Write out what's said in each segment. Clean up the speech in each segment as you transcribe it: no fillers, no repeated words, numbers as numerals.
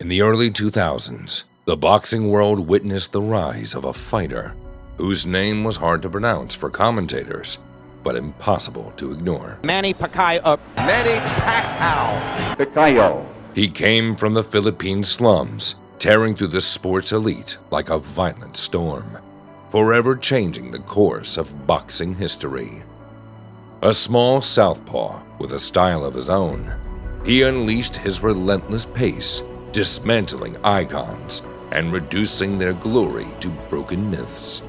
In the early 2000s, the boxing world witnessed the rise of a fighter whose name was hard to pronounce for commentators, but impossible to ignore. Manny Pacquiao. Manny Pacquiao. Pacquiao. He came from the Philippine slums, tearing through the sports elite like a violent storm, forever changing the course of boxing history. A small southpaw with a style of his own, he unleashed his relentless pace, dismantling icons and reducing their glory to broken myths.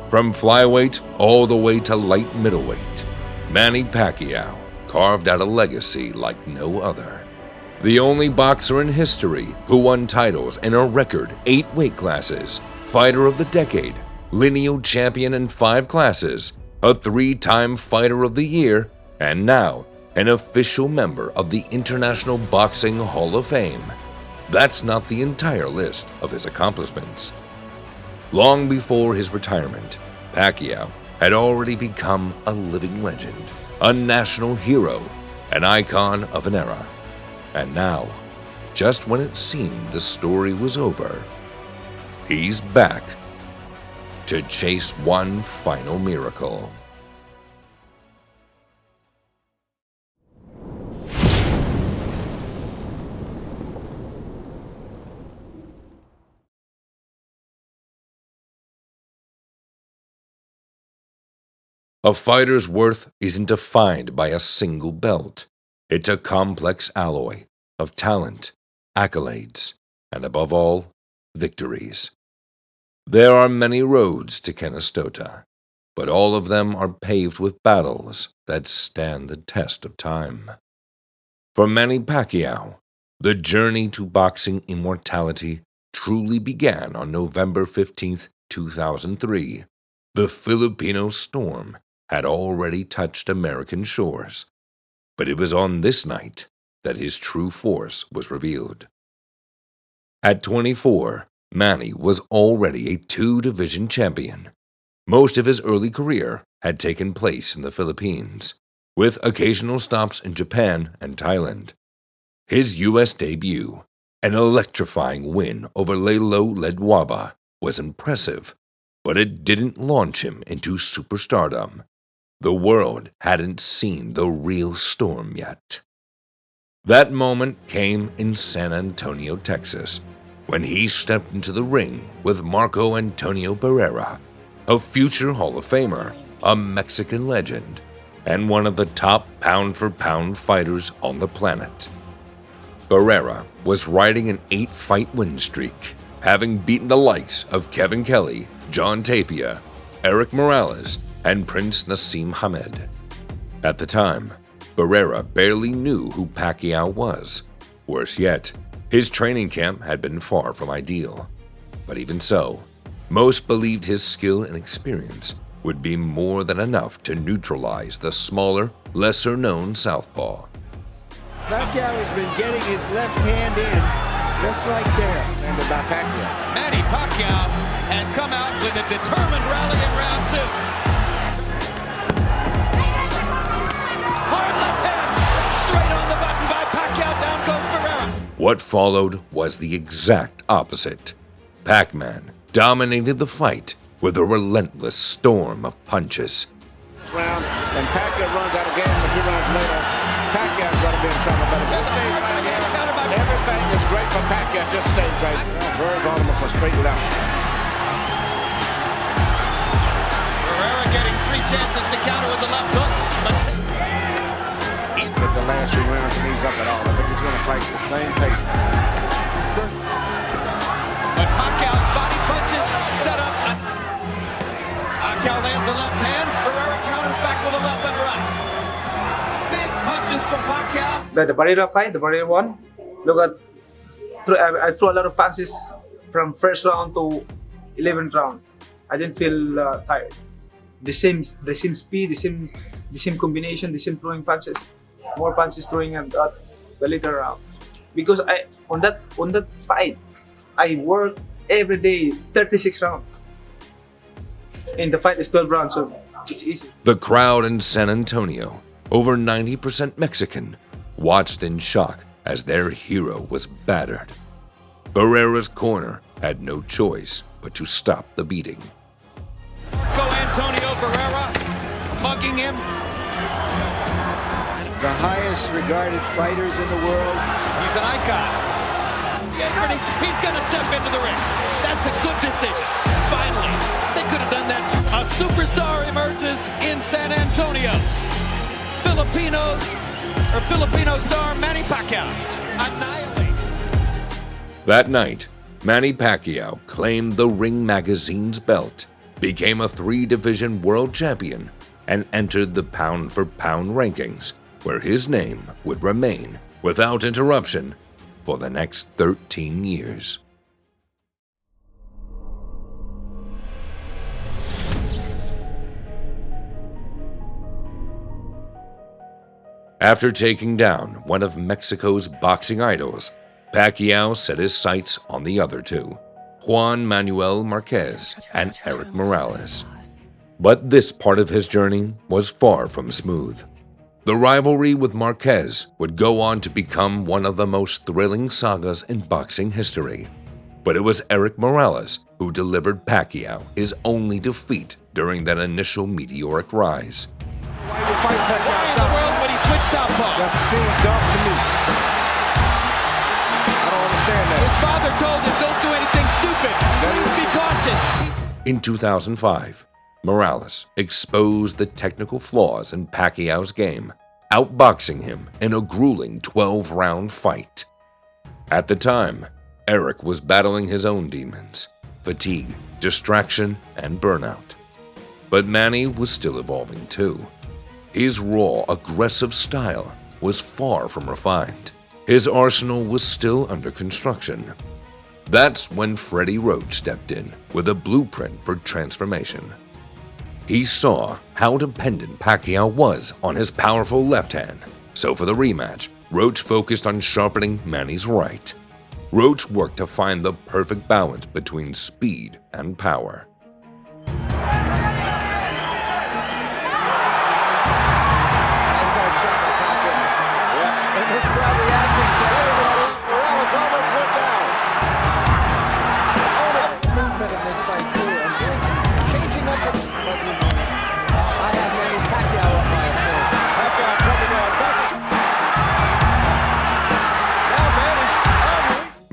From flyweight all the way to light middleweight, Manny Pacquiao carved out a legacy like no other. The only boxer in history who won titles in a record 8 weight classes, Fighter of the Decade, lineal champion in 5 classes, a 3-time Fighter of the Year, and now an official member of the International Boxing Hall of Fame. That's not the entire list of his accomplishments. Long before his retirement, Pacquiao had already become a living legend, a national hero, an icon of an era. And now, just when it seemed the story was over, he's back to chase one final miracle. A fighter's worth isn't defined by a single belt. It's a complex alloy of talent, accolades, and above all, victories. There are many roads to Canastota, but all of them are paved with battles that stand the test of time. For Manny Pacquiao, the journey to boxing immortality truly began on November 15th, 2003. The Filipino Storm had already touched American shores, but it was on this night that his true force was revealed. At 24, Manny was already a 2-division champion. Most of his early career had taken place in the Philippines, with occasional stops in Japan and Thailand. His U.S. debut, an electrifying win over Lalo Ledwaba, was impressive, but it didn't launch him into superstardom. The world hadn't seen the real Storm yet. That moment came in San Antonio, Texas, when he stepped into the ring with Marco Antonio Barrera, a future Hall of Famer, a Mexican legend, and one of the top pound-for-pound fighters on the planet. Barrera was riding an 8-fight win streak, having beaten the likes of Kevin Kelly, John Tapia, Eric Morales, and Prince Nassim Hamed. At the time, Barrera barely knew who Pacquiao was. Worse yet, his training camp had been far from ideal. But even so, most believed his skill and experience would be more than enough to neutralize the smaller, lesser-known southpaw. Pacquiao has been getting his left hand in, just like there, and by Pacquiao. Manny Pacquiao has come out with a determined rally in round 2. Hard left hand, straight on the button by Pacquiao, down goes Barrera. What followed was the exact opposite. Pacman dominated the fight with a relentless storm of punches. Round, and Pacquiao runs out again, but 2 rounds later, Pacquiao's going to be in trouble. But if this stays right here, everything is great for Pacquiao. Just stays right. Very vulnerable for straight left. Barrera getting 3 chances to counter with the left hook, but the last 3 rounds and he's up at all. I think he's going to fight at the same pace. But Pacquiao's body punches set up. Pacquiao lands a left hand. Barrera counters back with a left and right. Big punches from Pacquiao. The Barrera fight, the Barrera one. Look at, I threw a lot of punches from first round to 11th round. I didn't feel tired. The same speed, the same combination, the same throwing punches. More punches throwing at the later round. Because on that fight, I worked every day, 36 rounds. And the fight is 12 rounds, so it's easy. The crowd in San Antonio, over 90% Mexican, watched in shock as their hero was battered. Barrera's corner had no choice but to stop the beating. Antonio Barrera mugging him. The highest regarded fighters in the world. He's an icon. He's going to step into the ring. That's a good decision. Finally, they could have done that too. A superstar emerges in San Antonio. Filipino star Manny Pacquiao annihilate. That night, Manny Pacquiao claimed the Ring Magazine's belt, became a 3-division world champion, and entered the pound-for-pound rankings, where his name would remain without interruption for the next 13 years. After taking down one of Mexico's boxing idols, Pacquiao set his sights on the other two, Juan Manuel Marquez and Erik Morales. But this part of his journey was far from smooth. The rivalry with Marquez would go on to become one of the most thrilling sagas in boxing history. But it was Erik Morales who delivered Pacquiao his only defeat during that initial meteoric rise. Why in the world would he switch southpaw? That seems dumb to me. I don't understand that. His father told him, don't do anything stupid. Please be cautious. In 2005, Morales exposed the technical flaws in Pacquiao's game, outboxing him in a grueling 12-round fight. At the time, Erik was battling his own demons, fatigue, distraction, and burnout. But Manny was still evolving too. His raw, aggressive style was far from refined. His arsenal was still under construction. That's when Freddie Roach stepped in with a blueprint for transformation. He saw how dependent Pacquiao was on his powerful left hand, so for the rematch, Roach focused on sharpening Manny's right. Roach worked to find the perfect balance between speed and power.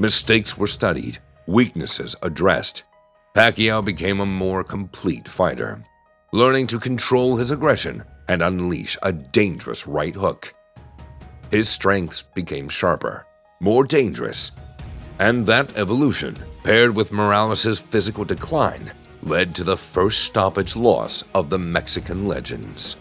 Mistakes were studied, weaknesses addressed. Pacquiao became a more complete fighter, learning to control his aggression and unleash a dangerous right hook. His strengths became sharper, more dangerous, and that evolution, paired with Morales' physical decline, led to the first stoppage loss of the Mexican legends.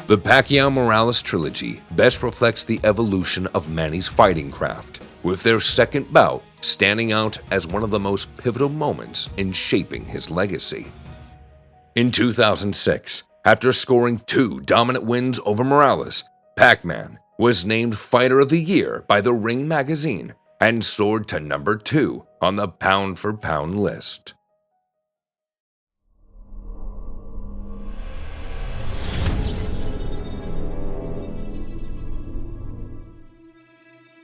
The Pacquiao-Morales trilogy best reflects the evolution of Manny's fighting craft, with their second bout standing out as one of the most pivotal moments in shaping his legacy. In 2006, after scoring 2 dominant wins over Morales, Pacman was named Fighter of the Year by the Ring magazine and soared to number 2 on the pound-for-pound list.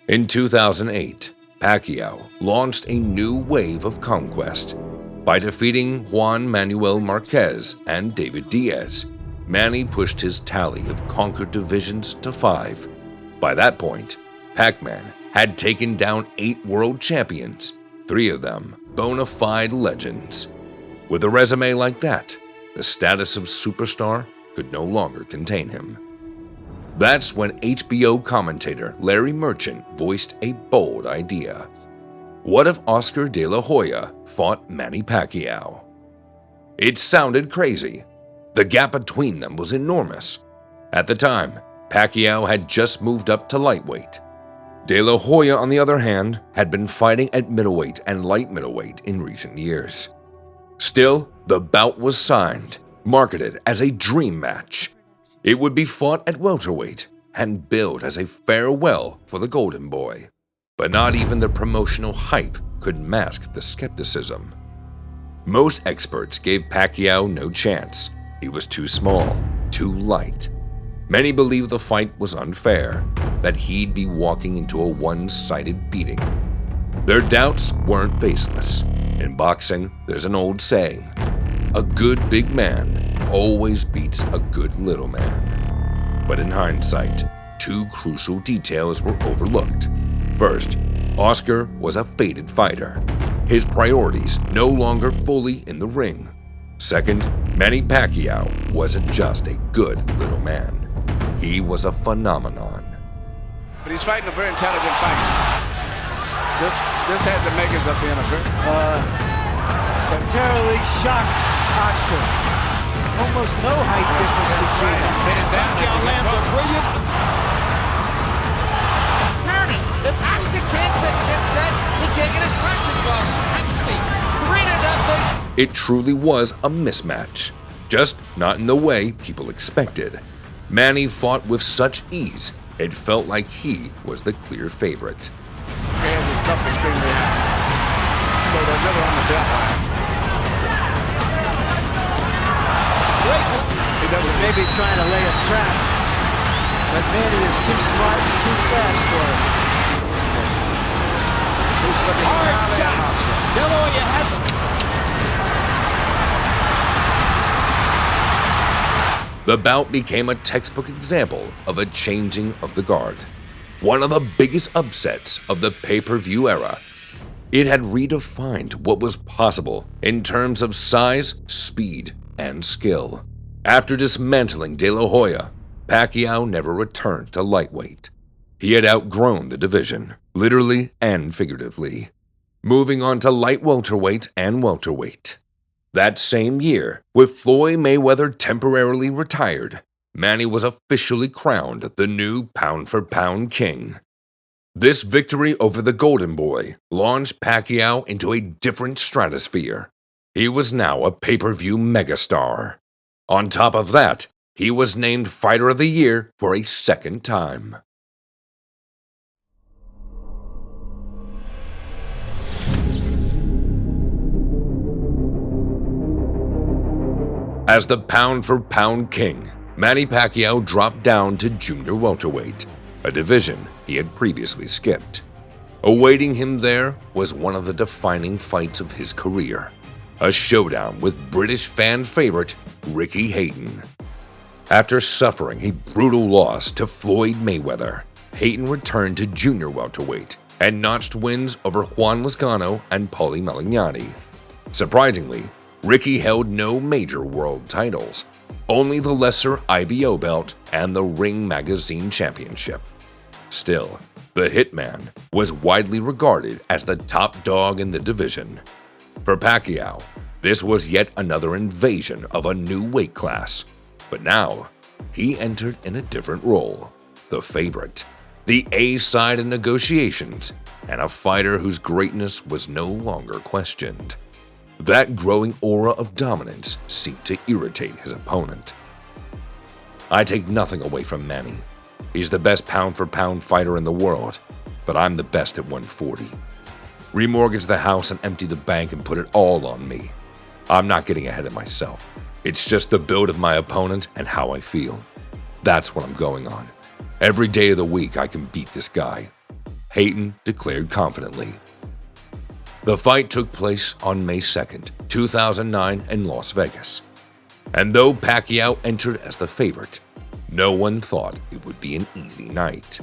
In 2008, Pacquiao launched a new wave of conquest. By defeating Juan Manuel Marquez and David Diaz, Manny pushed his tally of conquered divisions to 5. By that point, Pacman had taken down 8 world champions, 3 of them bona fide legends. With a resume like that, the status of superstar could no longer contain him. That's when HBO commentator Larry Merchant voiced a bold idea. What if Oscar De La Hoya fought Manny Pacquiao? It sounded crazy. The gap between them was enormous. At the time, Pacquiao had just moved up to lightweight. De La Hoya, on the other hand, had been fighting at middleweight and light middleweight in recent years. Still, the bout was signed, marketed as a dream match. It would be fought at welterweight and billed as a farewell for the Golden Boy. But not even the promotional hype could mask the skepticism. Most experts gave Pacquiao no chance. He was too small, too light. Many believed the fight was unfair, that he'd be walking into a one-sided beating. Their doubts weren't baseless. In boxing, there's an old saying, a good big man always beats a good little man. But in hindsight, two crucial details were overlooked. First, Oscar was a faded fighter, his priorities no longer fully in the ring. Second, Manny Pacquiao wasn't just a good little man. He was a phenomenon. But he's fighting a very intelligent fight. This has the makings of being a very... Terribly shocked Oscar. Almost no height difference between them. Pacquiao lands a brilliant... If Oscar can't get set, he can't get his punches well. Actually, 3-0. It truly was a mismatch, just not in the way people expected. Manny fought with such ease, it felt like he was the clear favorite. This guy has his cup extremely high, so they're never on the belt line. He doesn't maybe trying to lay a trap, but Manny is too smart and too fast for him. Hard shots. De La Hoya has it. The bout became a textbook example of a changing of the guard. One of the biggest upsets of the pay-per-view era. It had redefined what was possible in terms of size, speed, and skill. After dismantling De La Hoya, Pacquiao never returned to lightweight. He had outgrown the division, literally and figuratively, moving on to light welterweight and welterweight. That same year, with Floyd Mayweather temporarily retired, Manny was officially crowned the new pound-for-pound king. This victory over the Golden Boy launched Pacquiao into a different stratosphere. He was now a pay-per-view megastar. On top of that, he was named Fighter of the Year for a second time. As the pound-for-pound king, Manny Pacquiao dropped down to junior welterweight, a division he had previously skipped. Awaiting him there was one of the defining fights of his career, a showdown with British fan favorite Ricky Hatton. After suffering a brutal loss to Floyd Mayweather, Hatton returned to junior welterweight and notched wins over Juan Lozano and Paulie Malignani. Surprisingly, Ricky held no major world titles, only the lesser IBO belt and the Ring Magazine Championship. Still, the Hitman was widely regarded as the top dog in the division. For Pacquiao, this was yet another invasion of a new weight class, but now he entered in a different role, the favorite, the A-side in negotiations, and a fighter whose greatness was no longer questioned. That growing aura of dominance seemed to irritate his opponent. I take nothing away from Manny. He's the best pound-for-pound fighter in the world, but I'm the best at 140. Remortgage the house and empty the bank and put it all on me. I'm not getting ahead of myself. It's just the build of my opponent and how I feel. That's what I'm going on. Every day of the week I can beat this guy, Hatton declared confidently. The fight took place on May 2nd, 2009 in Las Vegas. And though Pacquiao entered as the favorite, no one thought it would be an easy night.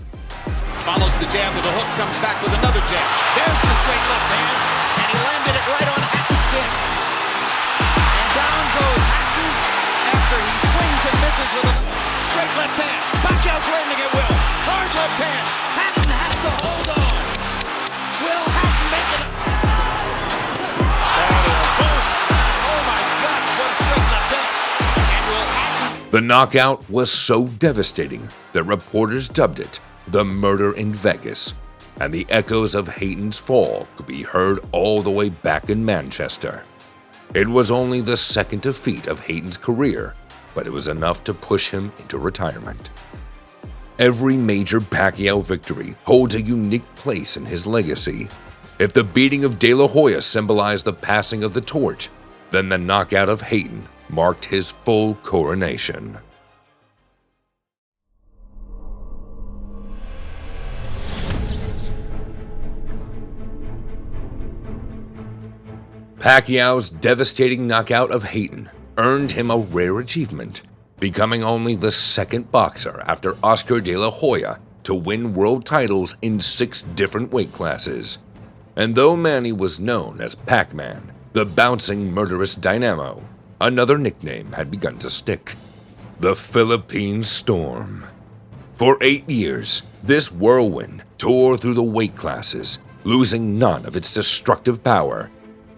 Follows the jab with a hook, comes back with another jab. There's the straight left hand, and he landed it right on Hatton's chin. And down goes Hatton after he swings and misses with a straight left hand. Pacquiao's landing at will. Hard left hand. Hatton has to hold on. Will Hatton make it? Oh my gosh, what a straight left hand. And will Hatton... The knockout was so devastating that reporters dubbed it the Murder in Vegas, and the echoes of Hatton's fall could be heard all the way back in Manchester. It was only the second defeat of Hatton's career, but it was enough to push him into retirement. Every major Pacquiao victory holds a unique place in his legacy. If the beating of De La Hoya symbolized the passing of the torch, then the knockout of Hatton marked his full coronation. Pacquiao's devastating knockout of Hatton earned him a rare achievement, becoming only the second boxer after Oscar De La Hoya to win world titles in 6 different weight classes. And though Manny was known as Pacman, the bouncing murderous dynamo, another nickname had begun to stick: the Philippine Storm. For 8 years, this whirlwind tore through the weight classes, losing none of its destructive power.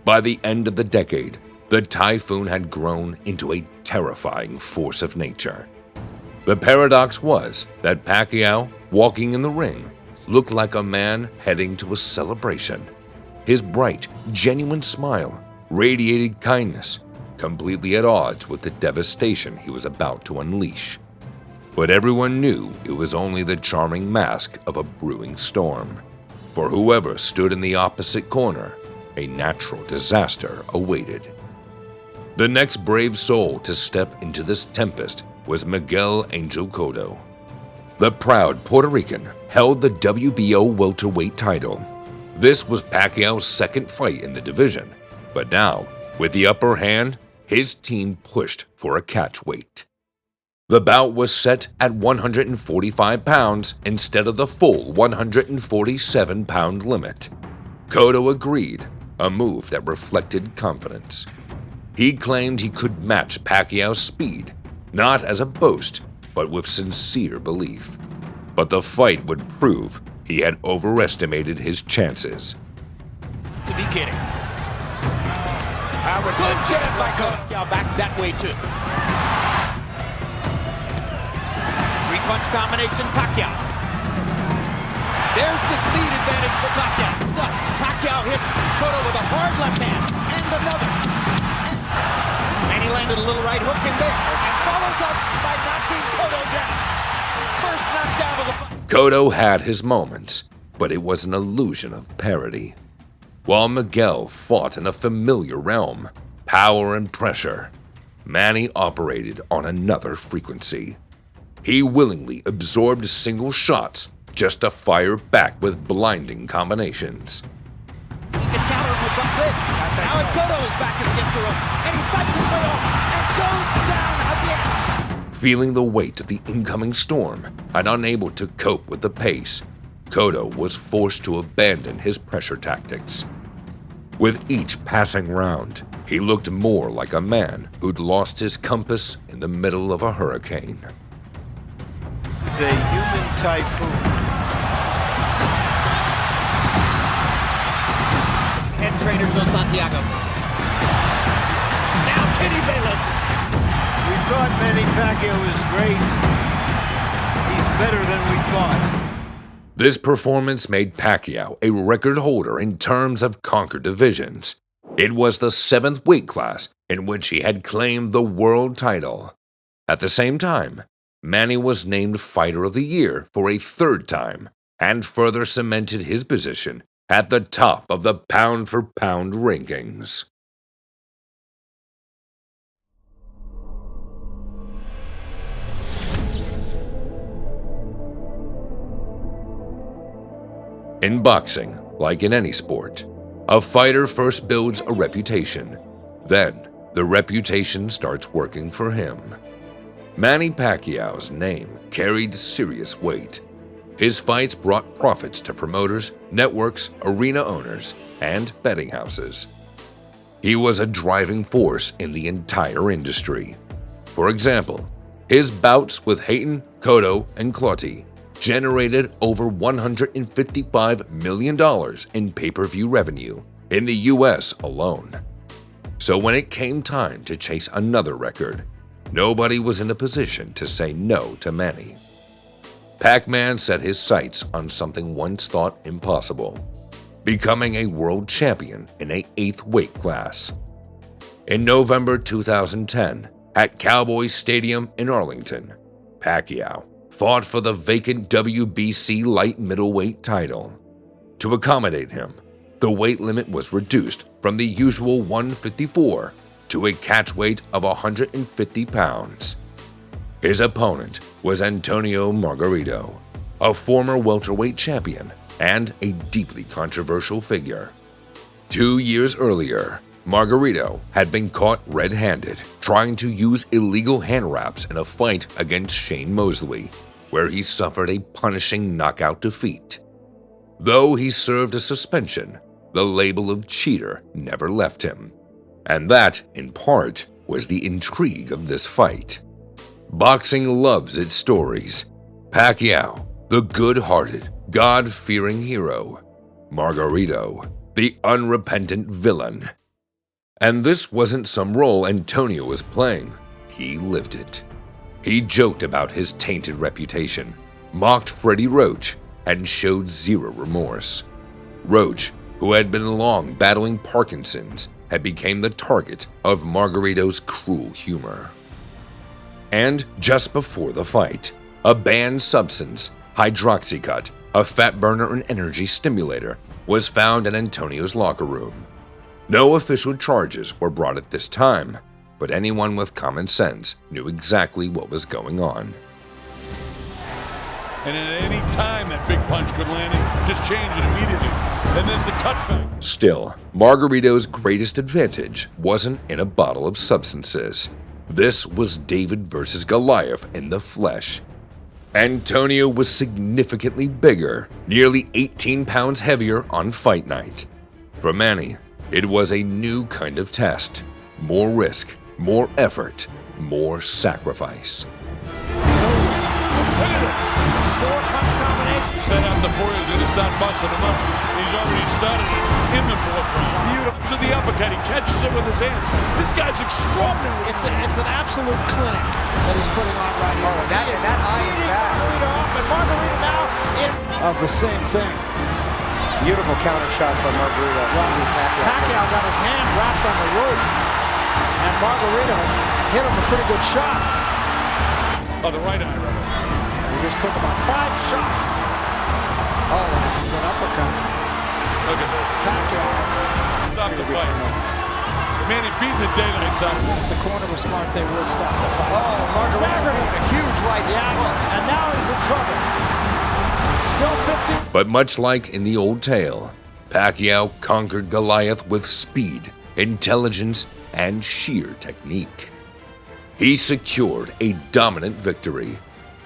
By the end of the decade, the typhoon had grown into a terrifying force of nature. The paradox was that Pacquiao, walking in the ring, looked like a man heading to a celebration. His bright, genuine smile radiated kindness, completely at odds with the devastation he was about to unleash. But everyone knew it was only the charming mask of a brewing storm. For whoever stood in the opposite corner, a natural disaster awaited. The next brave soul to step into this tempest was Miguel Angel Cotto. The proud Puerto Rican held the WBO welterweight title. This was Pacquiao's second fight in the division, but now, with the upper hand, his team pushed for a catchweight. The bout was set at 145 pounds instead of the full 147-pound limit. Cotto agreed, a move that reflected confidence. He claimed he could match Pacquiao's speed, not as a boast, but with sincere belief. But the fight would prove he had overestimated his chances. To be kidding. Howard said just by Pacquiao back that way too. 3-punch combination, Pacquiao. There's the speed advantage for Pacquiao. Stuck. Pacquiao hits Cotto with a hard left hand and another. And he landed a little right hook in there and follows up by knocking Cotto down. First knockdown of the fight. Cotto had his moments, but it was an illusion of parity. While Miguel fought in a familiar realm, power and pressure, Manny operated on another frequency. He willingly absorbed single shots just to fire back with blinding combinations. He can counter him with some big. Now it's Cotto, his back is against the rope, and he fights his way off and goes down again. Feeling the weight of the incoming storm and unable to cope with the pace, Cotto was forced to abandon his pressure tactics. With each passing round, he looked more like a man who'd lost his compass in the middle of a hurricane. This is a human typhoon. Head trainer Joe Santiago. Now Kenny Bayless. We thought Manny Pacquiao was great. He's better than we thought. This performance made Pacquiao a record holder in terms of conquered divisions. It was the 7th weight class in which he had claimed the world title. At the same time, Manny was named Fighter of the Year for a 3rd time and further cemented his position at the top of the pound-for-pound rankings. In boxing, like in any sport, a fighter first builds a reputation. Then, the reputation starts working for him. Manny Pacquiao's name carried serious weight. His fights brought profits to promoters, networks, arena owners, and betting houses. He was a driving force in the entire industry. For example, his bouts with Hatton, Cotto, and Clottey generated over $155 million in pay-per-view revenue in the US alone. So when it came time to chase another record, nobody was in a position to say no to Manny. Pacman set his sights on something once thought impossible: becoming a world champion in an 8th weight class. In November 2010, at Cowboys Stadium in Arlington, Pacquiao fought for the vacant WBC light middleweight title. To accommodate him, the weight limit was reduced from the usual 154 to a catchweight of 150 pounds. His opponent was Antonio Margarito, a former welterweight champion and a deeply controversial figure. 2 years earlier, Margarito had been caught red-handed trying to use illegal hand wraps in a fight against Shane Mosley, where he suffered a punishing knockout defeat. Though he served a suspension, the label of cheater never left him. And that, in part, was the intrigue of this fight. Boxing loves its stories. Pacquiao, the good-hearted, God-fearing hero. Margarito, the unrepentant villain. And this wasn't some role Antonio was playing. He lived it. He joked about his tainted reputation, mocked Freddie Roach, and showed zero remorse. Roach, who had been long battling Parkinson's, had become the target of Margarito's cruel humor. And just before the fight, a banned substance, hydroxycut, a fat burner and energy stimulator, was found in Antonio's locker room. No official charges were brought at this time, but anyone with common sense knew exactly what was going on. And at any time that big punch could land, just change it immediately. Then there's the cut back. Still, Margarito's greatest advantage wasn't in a bottle of substances. This was David versus Goliath in the flesh. Antonio was significantly bigger, nearly 18 pounds heavier on fight night. For Manny, it was a new kind of test. More risk, more effort, more sacrifice. Look at this. 4-punch combination. Set up the four, he's going to start busting him up. He's already started it in the fourth round. Beautiful to the uppercut. He catches it with his hands. This guy's extraordinary. It's an absolute clinic that he's putting on right here. That eye is bad. Margarito up, and Margarito now in of the same thing. Beautiful counter shots by Margarito. Pacquiao got his hand wrapped on the rope, and Margarito hit him a pretty good shot. Oh, the right eye, rather. He just took about 5 shots. Oh, he's an uppercut. Look at this. Pacquiao. Stop the fight. Manny beating the daylights out of him. If the corner was smart, they would stop the fight. Oh, Margarito with a huge right Yeah, and now he's in trouble. Still 50. But much like in the old tale, Pacquiao conquered Goliath with speed, intelligence, and sheer technique. He secured a dominant victory,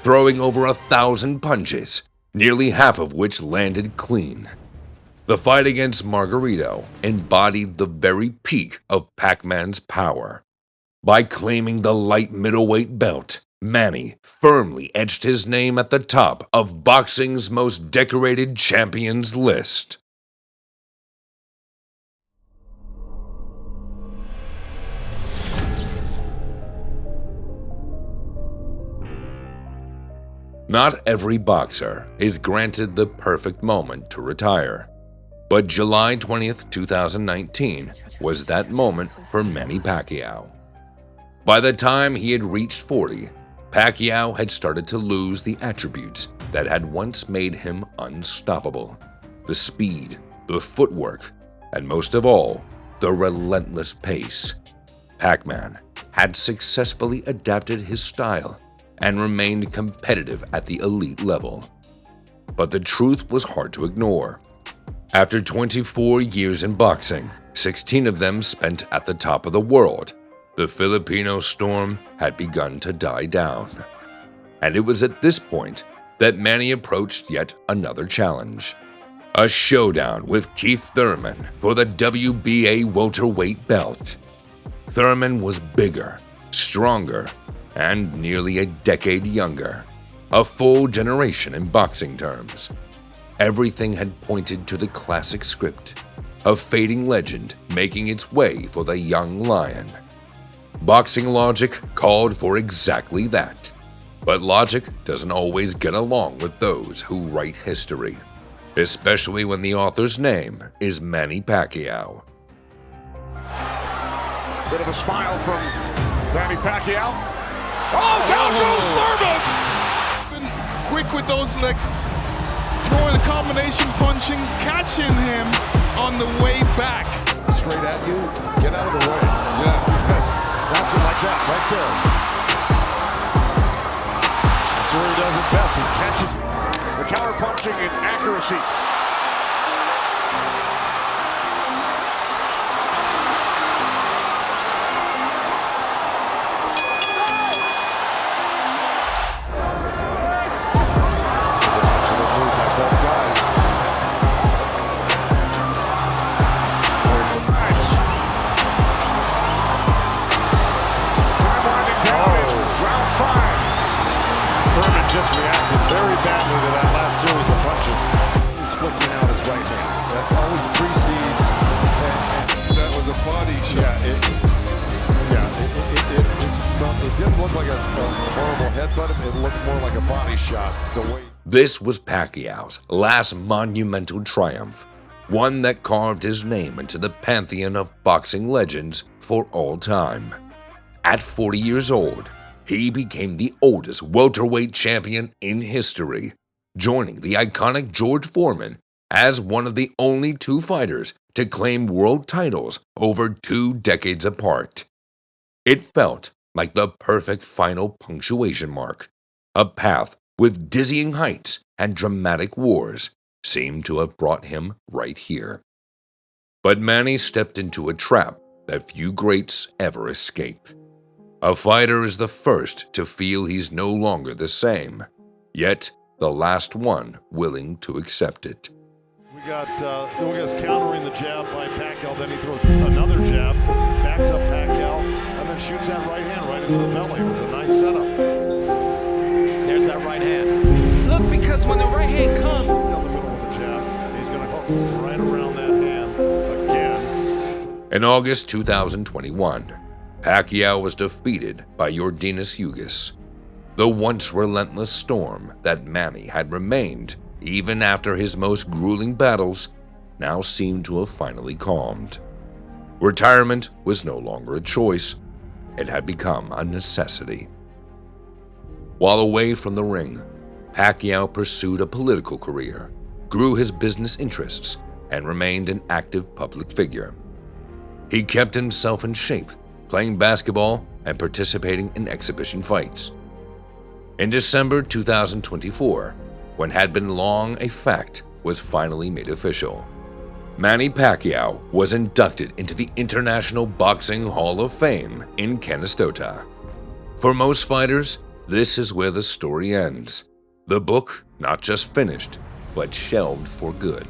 throwing over 1,000 punches, nearly half of which landed clean. The fight against Margarito embodied the very peak of Pacman's power. By claiming the light middleweight belt, Manny firmly etched his name at the top of boxing's most decorated champions list. Not every boxer is granted the perfect moment to retire, but July 20th, 2019 was that moment for Manny Pacquiao. By the time he had reached 40, Pacquiao had started to lose the attributes that had once made him unstoppable: the speed, the footwork, and most of all, the relentless pace. Pacman had successfully adapted his style and remained competitive at the elite level. But the truth was hard to ignore. After 24 years in boxing, 16 of them spent at the top of the world, the Philippine Storm had begun to die down. And it was at this point that Manny approached yet another challenge: a showdown with Keith Thurman for the WBA welterweight belt. Thurman was bigger, stronger, and nearly a decade younger, a full generation in boxing terms. Everything had pointed to the classic script, a fading legend making its way for the young lion. Boxing logic called for exactly that, but logic doesn't always get along with those who write history, especially when the author's name is Manny Pacquiao. Bit of a smile from Manny Pacquiao. Oh, down goes Thurman! Quick with those legs, throwing a combination punching, catching him on the way back. straight at you, get out of the way. Yeah, that's it like that, right there. That's where he does it best. He catches the counter punching and accuracy. Thurman just reacted very badly to that last series of punches. He's flicking out his right hand. That always precedes. That was a body shot. It didn't look like a horrible headbutt. It looked more like a body shot. The way. This was Pacquiao's last monumental triumph, one that carved his name into the pantheon of boxing legends for all time. At 40 years old, he became the oldest welterweight champion in history, joining the iconic George Foreman as one of the only two fighters to claim world titles over 2 decades apart. It felt like the perfect final punctuation mark. A path with dizzying heights and dramatic wars seemed to have brought him right here. But Manny stepped into a trap that few greats ever escape. A fighter is the first to feel he's no longer the same, yet the last one willing to accept it. We got Ugas countering the jab by Pacquiao, then he throws another jab, backs up Pacquiao, and then shoots that right hand right into the belly. It was a nice setup. There's that right hand. Look, because when the right hand comes down the middle with the jab, he's going to hook right around that hand again. In August 2021, Pacquiao was defeated by Yordenis Ugas. The once relentless Storm that Manny had remained even after his most grueling battles now seemed to have finally calmed. Retirement was no longer a choice, it had become a necessity. While away from the ring, Pacquiao pursued a political career, grew his business interests, and remained an active public figure. He kept himself in shape, playing basketball and participating in exhibition fights. In December 2024, when had been long a fact was finally made official, Manny Pacquiao was inducted into the International Boxing Hall of Fame in Canastota. For most fighters, this is where the story ends. The book not just finished, but shelved for good.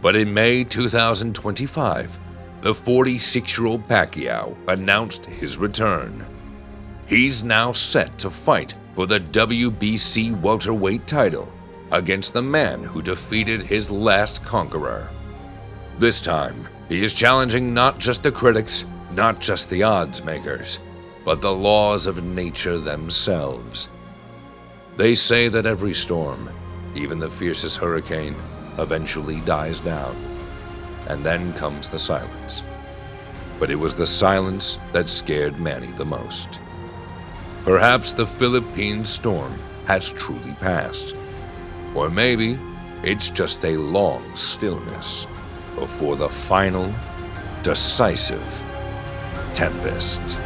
But in May 2025, the 46-year-old Pacquiao announced his return. He's now set to fight for the WBC welterweight title against the man who defeated his last conqueror. This time, he is challenging not just the critics, not just the odds makers, but the laws of nature themselves. They say that every storm, even the fiercest hurricane, eventually dies down, and then comes the silence. But it was the silence that scared Manny the most. Perhaps the Philippine Storm has truly passed. Or maybe it's just a long stillness before the final, decisive tempest.